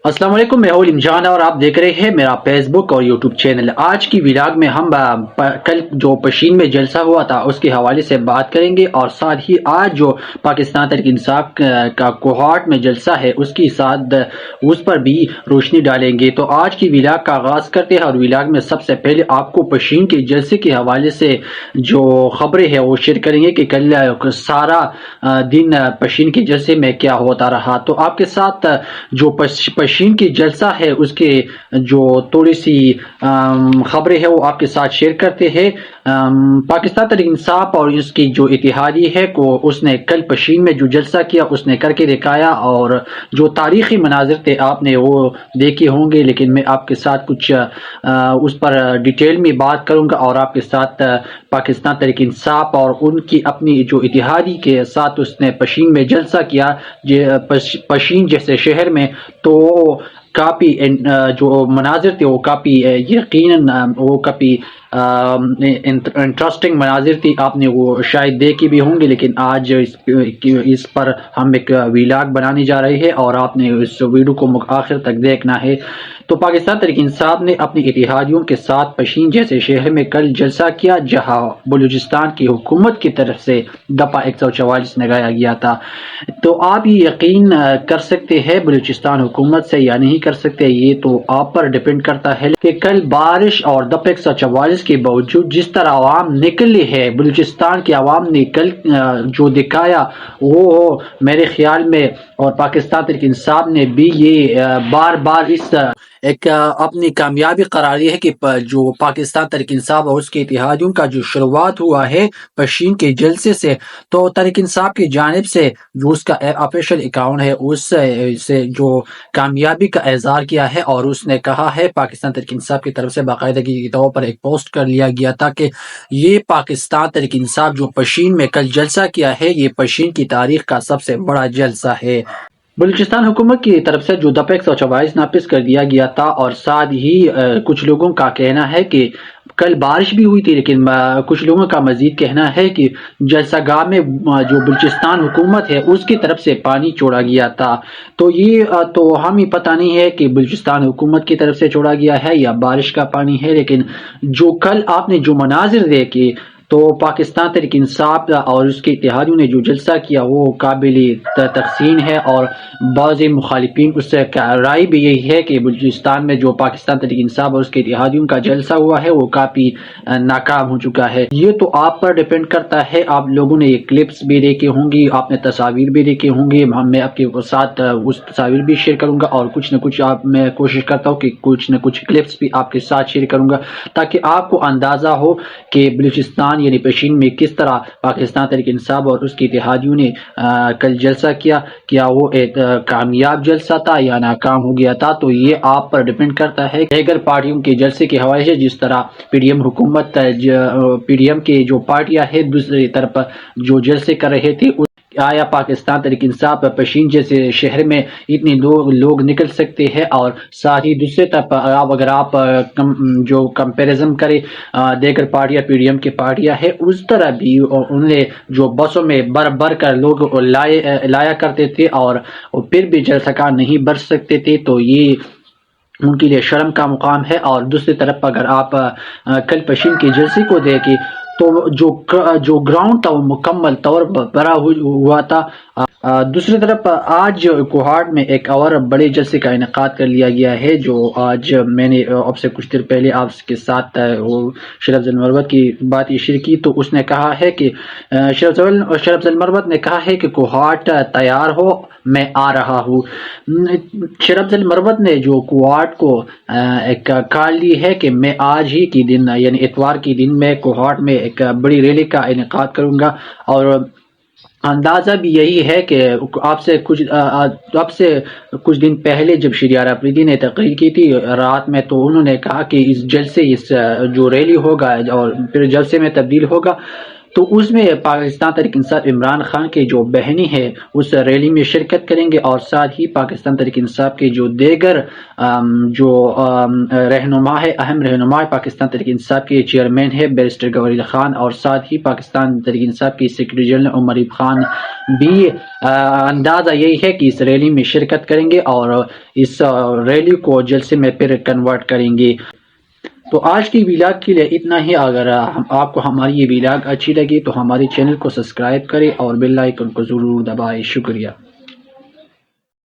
السلام علیکم، میں ہوں جان اور آپ دیکھ رہے ہیں میرا فیس بک اور یوٹیوب چینل۔ آج کی ویلاگ میں ہم کل جو پشین میں جلسہ ہوا تھا اس کے حوالے سے بات کریں گے، اور ساتھ ہی آج جو پاکستان تحریک انصاف کا کوہاٹ میں جلسہ ہے اس کی ساتھ اس پر بھی روشنی ڈالیں گے۔ تو آج کی ویلاگ کا آغاز کرتے ہیں، اور ویلاگ میں سب سے پہلے آپ کو پشین کے جلسے کے حوالے سے جو خبریں ہیں وہ شیئر کریں گے کہ کل سارا دن پشین کے جلسے میں کیا ہوتا رہا۔ تو آپ کے ساتھ جو پشین کی جلسہ ہے اس کے جو تھوڑی سی خبریں ہیں وہ آپ کے ساتھ شیئر کرتے ہیں۔ پاکستان تحریک انصاف اور اس کی جو اتحادی ہے کو اس نے کل پشین میں جو جلسہ کیا اس نے کر کے دکھایا، اور جو تاریخی مناظر تھے آپ نے وہ دیکھے ہوں گے، لیکن میں آپ کے ساتھ کچھ اس پر ڈیٹیل میں بات کروں گا، اور آپ کے ساتھ پاکستان تحریک انصاف اور ان کی اپنی جو اتحادی کے ساتھ اس نے پشین میں جلسہ کیا پشین جیسے شہر میں، تو کافی جو مناظر تھے وہ کافی یقیناً وہ کافی انٹرسٹنگ مناظر تھی۔ آپ نے وہ شاید دیکھی بھی ہوں گے، لیکن آج اس پر ہم ایک ویلاگ بنانے جا رہے ہیں اور آپ نے اس ویڈیو کو آخر تک دیکھنا ہے۔ تو پاکستان تحریک انصاف نے اپنی اتحادیوں کے ساتھ پشین جیسے شہر میں کل جلسہ کیا، جہاں بلوچستان کی حکومت کی طرف سے دفعہ 144 لگایا گیا تھا۔ تو آپ یہ یقین کر سکتے ہیں بلوچستان حکومت سے یا نہیں کر سکتے، یہ تو آپ پر ڈیپینڈ کرتا ہے کہ کل بارش اور دفعہ 144 کے باوجود جس طرح عوام نکلے ہے، بلوچستان کی عوام نے کل جو دکھایا وہ میرے خیال میں، اور پاکستان تحریک انصاف نے بھی یہ بار بار اس ایک اپنی کامیابی قرار دی ہے کہ جو پاکستان تحریک انصاف اور اس کے اتحادیوں کا جو شروعات ہوا ہے پشین کے جلسے سے، تو تحریک انصاف کی جانب سے جو اس کا آفیشیل اکاؤنٹ ہے اس سے جو کامیابی کا اظہار کیا ہے، اور اس نے کہا ہے پاکستان تحریک انصاف کی طرف سے باقاعدگی کے طور پر ایک پوسٹ کر لیا گیا تھا کہ یہ پاکستان تحریک انصاف جو پشین میں کل جلسہ کیا ہے یہ پشین کی تاریخ کا سب سے بڑا جلسہ ہے۔ بلوچستان حکومت کی طرف سے جو دفعہ 144 نافذ کر دیا گیا تھا، اور ساتھ ہی کچھ لوگوں کا کہنا ہے کہ کل بارش بھی ہوئی تھی، لیکن کچھ لوگوں کا مزید کہنا ہے کہ جلسہ گاہ میں جو بلوچستان حکومت ہے اس کی طرف سے پانی چھوڑا گیا تھا۔ تو یہ تو ہمیں پتہ نہیں ہے کہ بلوچستان حکومت کی طرف سے چھوڑا گیا ہے یا بارش کا پانی ہے، لیکن جو کل آپ نے جو مناظر دیکھے تو پاکستان تحریک انصاف اور اس کے اتحادیوں نے جو جلسہ کیا وہ قابل تحسین ہے، اور بعض مخالفین اس سے رائے بھی یہی ہے کہ بلوچستان میں جو پاکستان تحریک انصاف اور اس کے اتحادیوں کا جلسہ ہوا ہے وہ کافی ناکام ہو چکا ہے۔ یہ تو آپ پر ڈیپینڈ کرتا ہے، آپ لوگوں نے یہ کلپس بھی دیکھے ہوں گی، آپ نے تصاویر بھی دیکھے ہوں گے، میں آپ کے ساتھ اس تصاویر بھی شیئر کروں گا، اور کچھ نہ کچھ میں کوشش کرتا ہوں کہ کچھ نہ کچھ کلپس بھی آپ کے ساتھ شیئر کروں گا، تاکہ آپ کو اندازہ ہو کہ بلوچستان یعنی پشین میں کس طرح پاکستان تحریک انصاف اور اس کی اتحادیوں نے کل جلسہ کیا وہ ایک کامیاب جلسہ تھا یا ناکام ہو گیا تھا۔ تو یہ آپ پر ڈیپینڈ کرتا ہے کہ اگر پارٹیوں کے جلسے کے حوالے سے جس طرح پی ڈی ایم حکومت پی ڈی ایم کے جو پارٹیاں ہیں دوسری طرف جو جلسے کر رہے تھے، آیا پاکستان تحریک انصاف پشین جیسے شہر میں اتنے لوگ نکل سکتے ہیں، اور ساتھ ہی دوسرے طرف اگر آپ جو کمپیریزن کریں دیگر پارٹیاں پی ڈی ایم کی پارٹیاں ہیں، اس طرح بھی انہوں نے جو بسوں میں بھر کر لوگ لایا کرتے تھے اور پھر بھی جلسہ کا نہیں بھر سکتے تھے، تو یہ ان کے لیے شرم کا مقام ہے۔ اور دوسری طرف اگر آپ کل پشین کے جلسے کو دیکھیں تو جو گراؤنڈ تھا وہ مکمل طور پر بھرا ہوا تھا۔ دوسری طرف آج کوہاٹ میں ایک اور بڑے جلسے کا انعقاد کر لیا گیا ہے، جو آج میں نے اب سے کچھ دیر پہلے آپ کے ساتھ شرف افضل مروت کی بات شیئر کی، تو اس نے کہا ہے کہ شرف افضل مروت نے کہا ہے کہ کوہاٹ تیار ہو، میں آ رہا ہوں۔ شرف افضل مروت نے جو کوہاٹ کو ایک کال لی ہے کہ میں آج ہی کی دن یعنی اتوار کی دن میں کوہاٹ میں ایک بڑی ریلی کا انعقاد کروں گا، اور اندازہ بھی یہی ہے کہ آپ سے کچھ دن پہلے جب شریار افریدی نے تقریر کی تھی رات میں، تو انہوں نے کہا کہ اس جو ریلی ہوگا اور پھر جلسے میں تبدیل ہوگا، تو اس میں پاکستان تحریک انصاف عمران خان کے جو بہنی ہے اس ریلی میں شرکت کریں گے، اور ساتھ ہی پاکستان تحریک انصاف کے جو دیگر جو رہنما ہے، اہم رہنما پاکستان تحریک انصاف کے چیئرمین ہے بیرسٹر گوہر خان، اور ساتھ ہی پاکستان تحریک انصاف کے سیکرٹری جنرل عمر ایوب خان بھی اندازہ یہی ہے کہ اس ریلی میں شرکت کریں گے اور اس ریلی کو جلسے میں پھر کنورٹ کریں گے۔ تو آج کی ویلاگ کے لیے اتنا ہی۔ اگر آپ کو ہماری یہ ویلاگ اچھی لگی تو ہمارے چینل کو سبسکرائب کریں اور بیل آئیکن کو ضرور دبائیں۔ شکریہ۔